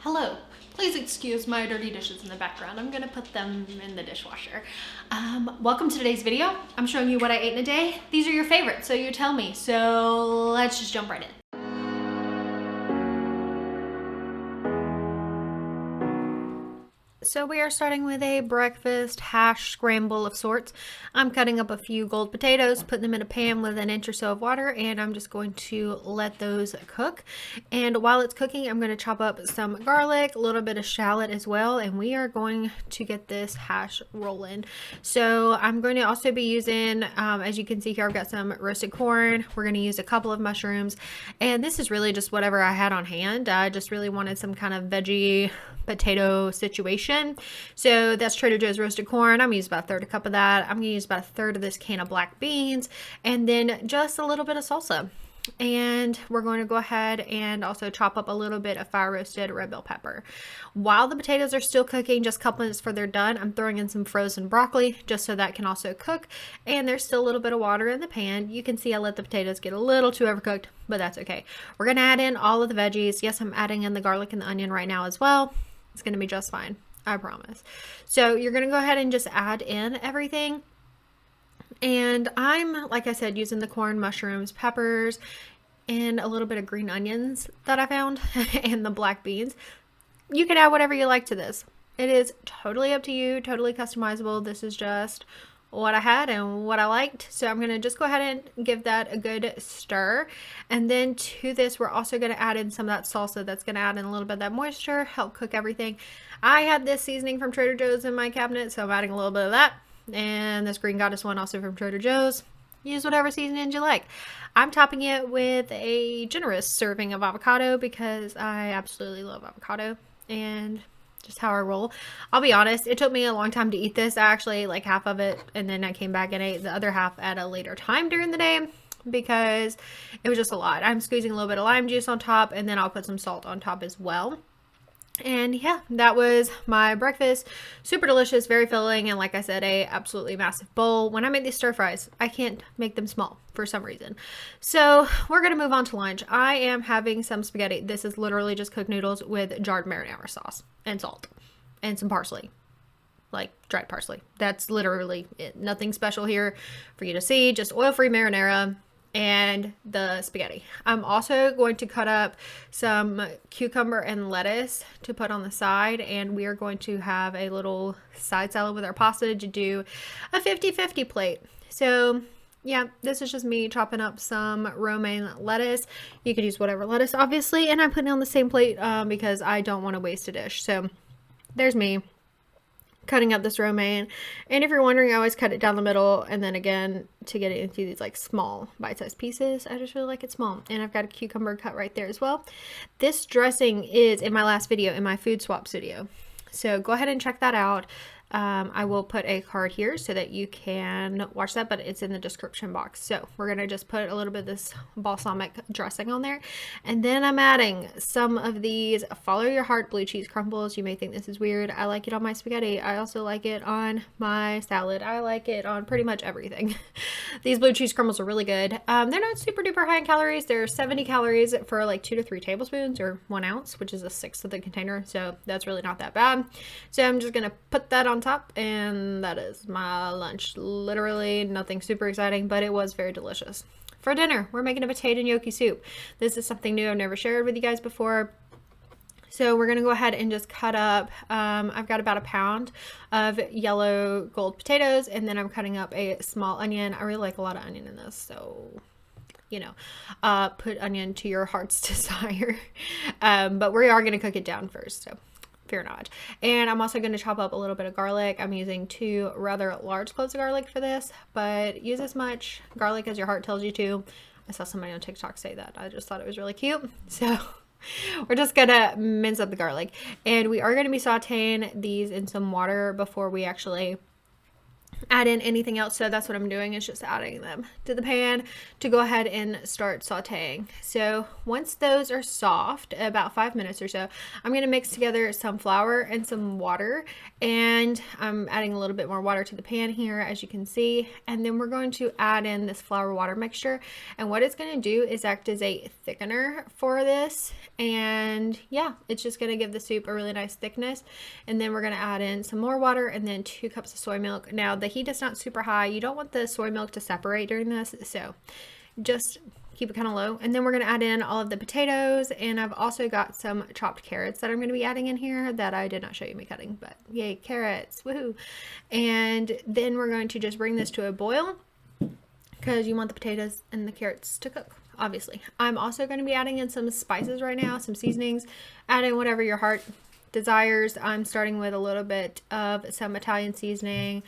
Hello. Please excuse my dirty dishes in the background. I'm gonna put them in the dishwasher. Welcome to today's video. I'm showing you what I ate in a day. These are your favorites, so you tell me. So let's just jump right in. So we are starting with a breakfast hash scramble of sorts. I'm cutting up a few gold potatoes, putting them in a pan with an inch or so of water, and I'm just going to let those cook. And while it's cooking, I'm going to chop up some garlic, a little bit of shallot as well, and we are going to get this hash rolling. So I'm going to also be using, as you can see here, I've got some roasted corn. We're going to use a couple of mushrooms, and this is really just whatever I had on hand. I just really wanted some kind of veggie potato situation. So that's Trader Joe's roasted corn. I'm gonna use about a third cup of that. I'm gonna use about a third of this can of black beans, and then just a little bit of salsa. And we're going to go ahead and also chop up a little bit of fire roasted red bell pepper. While the potatoes are still cooking, just a couple minutes before they're done, I'm throwing in some frozen broccoli just so that can also cook. And there's still a little bit of water in the pan. You can see I let the potatoes get a little too overcooked, but that's okay. We're going to add in all of the veggies. Yes, I'm adding in the garlic and the onion right now as well. It's going to be just fine. I promise. So you're going to go ahead and just add in everything. And I'm, like I said, using the corn, mushrooms, peppers, and a little bit of green onions that I found and the black beans. You can add whatever you like to this. It is totally up to you, totally customizable. This is just what I had and what I liked. So I'm going to just go ahead and give that a good stir. And then to this, we're also going to add in some of that salsa that's going to add in a little bit of that moisture, help cook everything. I had this seasoning from Trader Joe's in my cabinet, so I'm adding a little bit of that. And this Green Goddess one also from Trader Joe's. Use whatever seasonings you like. I'm topping it with a generous serving of avocado because I absolutely love avocado and just how I roll. I'll be honest, it took me a long time to eat this. I actually ate like half of it, and then I came back and ate the other half at a later time during the day because it was just a lot. I'm squeezing a little bit of lime juice on top, and then I'll put some salt on top as well. And yeah, that was my breakfast. Super delicious, very filling, and like I said, a absolutely massive bowl. When I make these stir fries, I can't make them small for some reason. So we're gonna move on to lunch. I am having some spaghetti. This is literally just cooked noodles with jarred marinara sauce and salt and some parsley, like dried parsley. That's literally it. Nothing special here for you to see, just oil-free marinara and the spaghetti. I'm also going to cut up some cucumber and lettuce to put on the side, and we are going to have a little side salad with our pasta to do a 50-50 plate. So yeah, this is just me chopping up some romaine lettuce. You could use whatever lettuce, obviously, and I'm putting it on the same plate because I don't want to waste a dish. So there's me cutting up this romaine. And if you're wondering, I always cut it down the middle, and then again to get it into these like small bite-sized pieces. I just really like it small. And I've got a cucumber cut right there as well. This dressing is in my last video, in my food swap video, so go ahead and check that out. I will put a card here so that you can watch that, but it's in the description box. So we're going to just put a little bit of this balsamic dressing on there. And then I'm adding some of these Follow Your Heart blue cheese crumbles. You may think this is weird. I like it on my spaghetti. I also like it on my salad. I like it on pretty much everything. These blue cheese crumbles are really good. They're not super duper high in calories. They're 70 calories for like 2 to 3 tablespoons or 1 ounce, which is a sixth of the container. So that's really not that bad. So I'm just going to put that on top, and that is my lunch. Literally nothing super exciting, but it was very delicious. For dinner, we're making a potato gnocchi soup. This is something new I've never shared with you guys before. So we're going to go ahead and just cut up, I've got about a pound of yellow gold potatoes, and then I'm cutting up a small onion. I really like a lot of onion in this, so you know, put onion to your heart's desire. But we are going to cook it down first, so fear not. And I'm also going to chop up a little bit of garlic. I'm using 2 rather large cloves of garlic for this, but use as much garlic as your heart tells you to. I saw somebody on TikTok say that. I just thought it was really cute. So we're just gonna mince up the garlic, and we are going to be sauteing these in some water before we actually add in anything else. So that's what I'm doing, is just adding them to the pan to go ahead and start sauteing. So once those are soft, about 5 minutes or so, I'm going to mix together some flour and some water, and I'm adding a little bit more water to the pan here, as you can see. And then we're going to add in this flour water mixture, and what it's going to do is act as a thickener for this. And yeah, it's just going to give the soup a really nice thickness. And then we're going to add in some more water and then 2 cups of soy milk. Now the heat is not super high. You don't want the soy milk to separate during this, so just keep it kind of low. And then we're going to add in all of the potatoes, and I've also got some chopped carrots that I'm going to be adding in here that I did not show you me cutting, but yay, carrots, woohoo. And then we're going to just bring this to a boil, because you want the potatoes and the carrots to cook, obviously. I'm also going to be adding in some spices right now, some seasonings. Add in whatever your heart desires. I'm starting with a little bit of some Italian seasoning,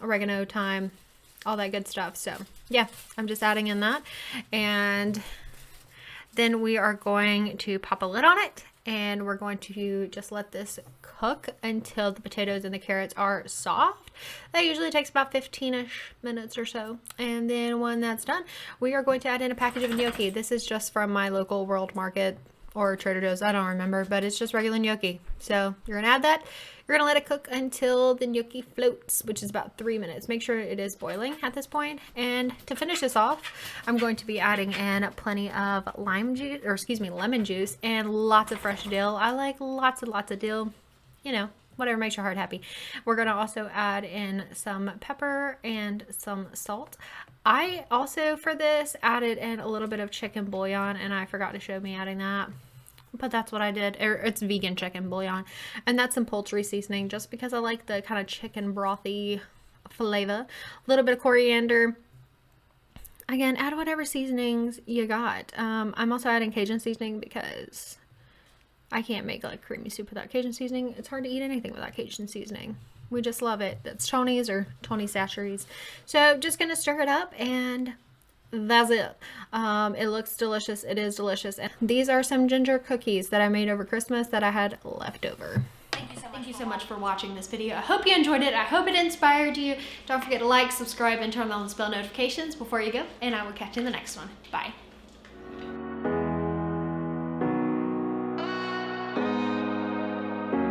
oregano, thyme, all that good stuff. So yeah, I'm just adding in that, and then we are going to pop a lid on it, and we're going to just let this cook until the potatoes and the carrots are soft. That usually takes about 15-ish minutes or so. And then when that's done, we are going to add in a package of gnocchi. This is just from my local World Market or Trader Joe's, I don't remember, but it's just regular gnocchi. So you're gonna add that. You're gonna let it cook until the gnocchi floats, which is about 3 minutes. Make sure it is boiling at this point. And to finish this off, I'm going to be adding in plenty of lemon juice and lots of fresh dill. I like lots and lots of dill, you know, whatever makes your heart happy. We're gonna also add in some pepper and some salt. I also, for this, added in a little bit of chicken bouillon, and I forgot to show me adding that, but that's what I did. It's vegan chicken bouillon, and that's some poultry seasoning, just because I like the kind of chicken brothy flavor. A little bit of coriander. Again, add whatever seasonings you got. I'm also adding Cajun seasoning because I can't make like creamy soup without Cajun seasoning. It's hard to eat anything without Cajun seasoning. We just love it. That's Tony's or Tony Chachere's. So just gonna stir it up, and that's it. It looks delicious. It is delicious. And these are some ginger cookies that I made over Christmas that I had left over. Thank you so much for watching this video. I hope you enjoyed it. I hope it inspired you. Don't forget to like, subscribe, and turn on those bell notifications before you go, and I will catch you in the next one. Bye.